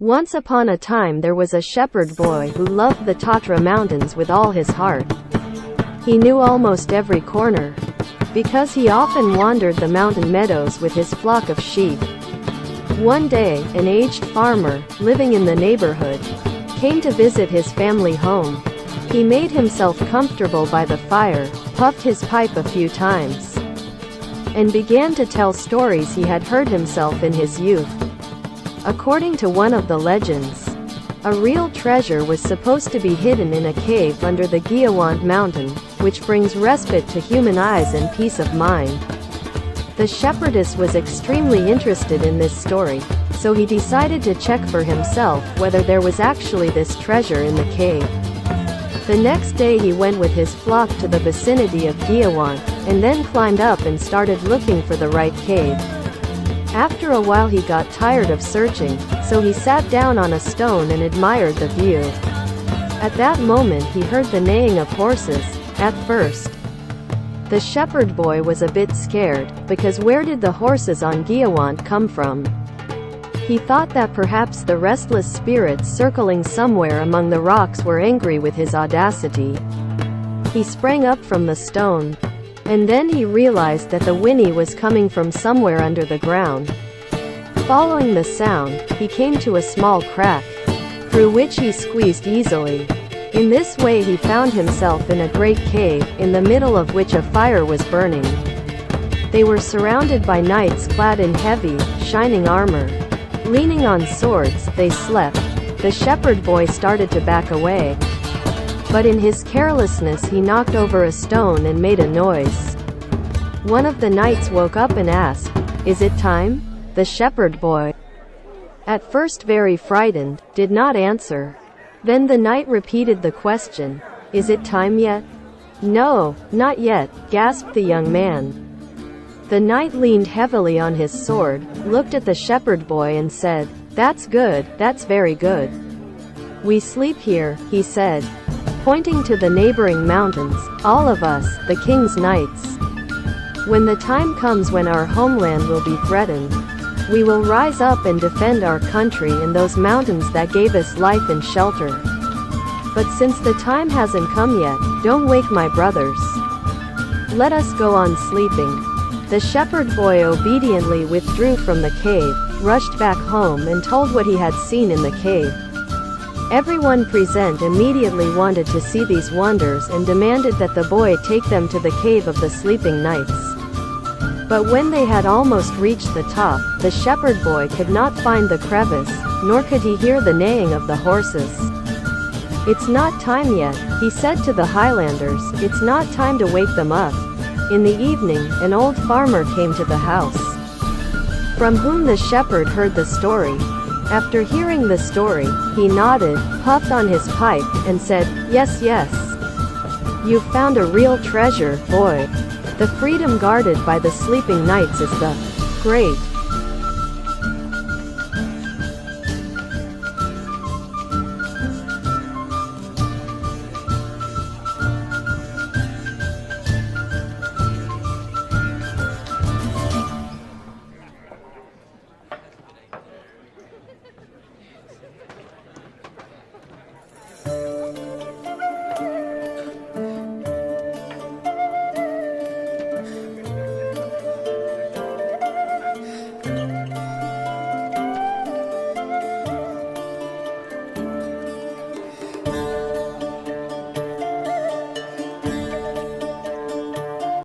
Once upon a time there was a shepherd boy who loved the Tatra mountains with all his heart. He knew almost every corner, because he often wandered the mountain meadows with his flock of sheep. One day, an aged farmer, living in the neighborhood, came to visit his family home. He made himself comfortable by the fire, puffed his pipe a few times, and began to tell stories he had heard himself in his youth. According to one of the legends, a real treasure was supposed to be hidden in a cave under the Giawant mountain, which brings respite to human eyes and peace of mind. The shepherdess was extremely interested in this story, so he decided to check for himself whether there was actually this treasure in the cave. The next day he went with his flock to the vicinity of Giawant, and then climbed up and started looking for the right cave. After a while he got tired of searching, so he sat down on a stone and admired the view. At that moment he heard the neighing of horses. At first, the shepherd boy was a bit scared, because where did the horses on Giawant come from? He thought that perhaps the restless spirits circling somewhere among the rocks were angry with his audacity. He sprang up from the stone, and then he realized that the whinny was coming from somewhere under the ground. Following the sound, he came to a small crack, through which he squeezed easily. In this way he found himself in a great cave, in the middle of which a fire was burning. They were surrounded by knights clad in heavy, shining armor. Leaning on swords, they slept. The shepherd boy started to back away, but in his carelessness he knocked over a stone and made a noise. One of the knights woke up and asked, "Is it time?" The shepherd boy, at first very frightened, did not answer. Then the knight repeated the question, "Is it time yet?" "No, not yet," gasped the young man. The knight leaned heavily on his sword, looked at the shepherd boy and said, "That's good, that's very good. We sleep here," he said, pointing to the neighboring mountains, "all of us, the king's knights. When the time comes when our homeland will be threatened, we will rise up and defend our country and those mountains that gave us life and shelter. But since the time hasn't come yet, don't wake my brothers. Let us go on sleeping." The shepherd boy obediently withdrew from the cave, rushed back home and told what he had seen in the cave. Everyone present immediately wanted to see these wonders and demanded that the boy take them to the cave of the sleeping knights. But when they had almost reached the top, the shepherd boy could not find the crevice, nor could he hear the neighing of the horses. "It's not time yet," he said to the Highlanders, "it's not time to wake them up." In the evening, an old farmer came to the house, from whom the shepherd heard the story. After hearing the story, he nodded, puffed on his pipe, and said, "Yes, yes. You've found a real treasure, boy. The freedom guarded by the sleeping knights is the great